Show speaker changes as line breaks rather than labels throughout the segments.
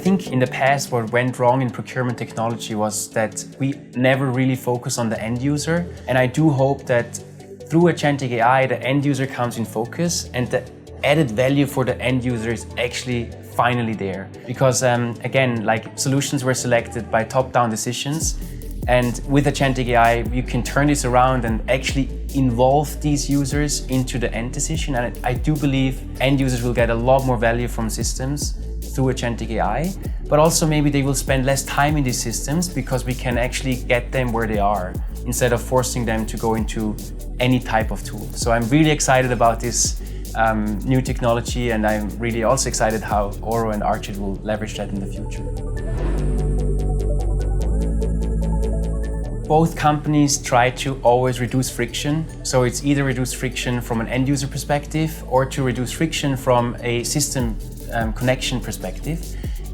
think in the past what went wrong in procurement technology was that we never really focus on the end user. And I do hope that through Agentic AI, the end user comes in focus and the added value for the end user is actually finally there. Because again, like solutions were selected by top-down decisions. And with Agentic AI, you can turn this around and actually involve these users into the end decision. And I do believe end users will get a lot more value from systems through Agentic AI, but also maybe they will spend less time in these systems because we can actually get them where they are instead of forcing them to go into any type of tool. So I'm really excited about this new technology, and I'm really also excited how ORO and Archlet will leverage that in the future. Both companies try to always reduce friction. So it's either reduce friction from an end user perspective or to reduce friction from a system connection perspective.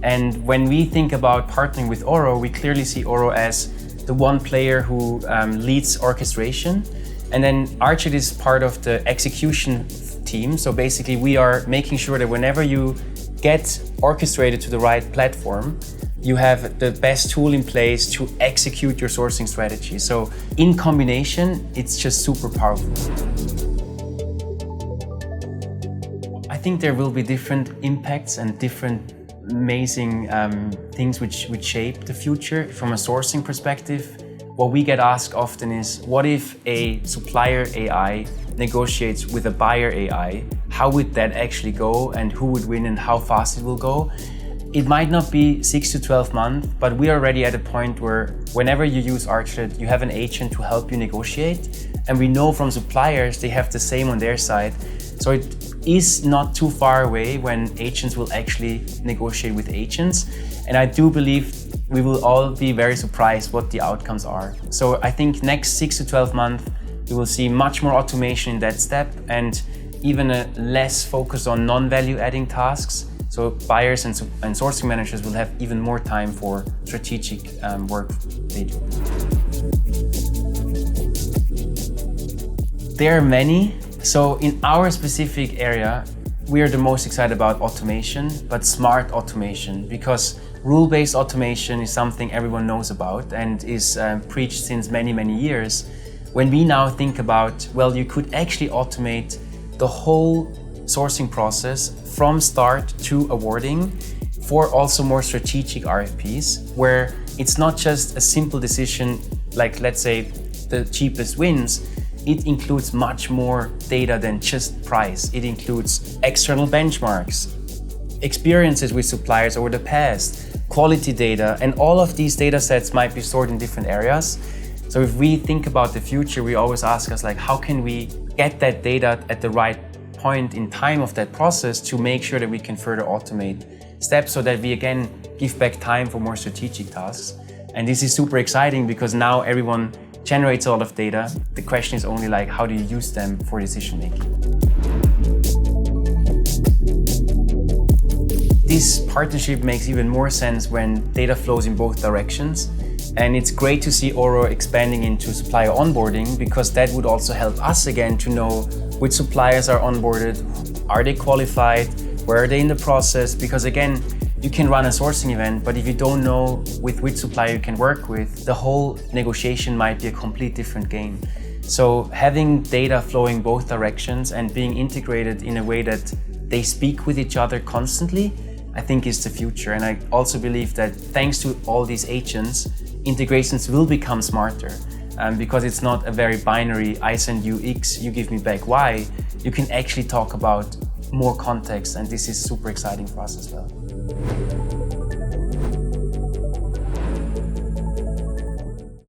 And when we think about partnering with ORO, we clearly see ORO as the one player who leads orchestration. And then Archlet is part of the execution team. So basically we are making sure that whenever you get orchestrated to the right platform, you have the best tool in place to execute your sourcing strategy. So in combination, it's just super powerful. I think there will be different impacts and different amazing things which shape the future. From a sourcing perspective, what we get asked often is, what if a supplier AI negotiates with a buyer AI? How would that actually go, and who would win and how fast it will go? It might not be 6 to 12 months, but we are already at a point where whenever you use Archlet, you have an agent to help you negotiate. And we know from suppliers, they have the same on their side. So it is not too far away when agents will actually negotiate with agents. And I do believe we will all be very surprised what the outcomes are. So I think next 6 to 12 months, you will see much more automation in that step and even a less focus on non-value adding tasks. So buyers and sourcing managers will have even more time for strategic work they do. There are many. So in our specific area, we are the most excited about automation, but smart automation, because rule-based automation is something everyone knows about and is preached since many, many years. When we now think about, well, you could actually automate the whole sourcing process from start to awarding for also more strategic RFPs, where it's not just a simple decision like, let's say, the cheapest wins. It includes much more data than just price. It includes external benchmarks, experiences with suppliers over the past, quality data, and all of these data sets might be stored in different areas. So if we think about the future, we always ask us, like, how can we get that data at the right point in time of that process to make sure that we can further automate steps so that we again give back time for more strategic tasks. And this is super exciting because now everyone generates a lot of data. The question is only like, how do you use them for decision making? This partnership makes even more sense when data flows in both directions. And it's great to see ORO expanding into supplier onboarding, because that would also help us again to know which suppliers are onboarded, are they qualified, where are they in the process? Because again, you can run a sourcing event, but if you don't know with which supplier you can work with, the whole negotiation might be a complete different game. So having data flowing both directions and being integrated in a way that they speak with each other constantly, I think is the future. And I also believe that thanks to all these agents, integrations will become smarter. Because it's not a very binary, I send you X, you give me back Y. You can actually talk about more context, and this is super exciting for us as well.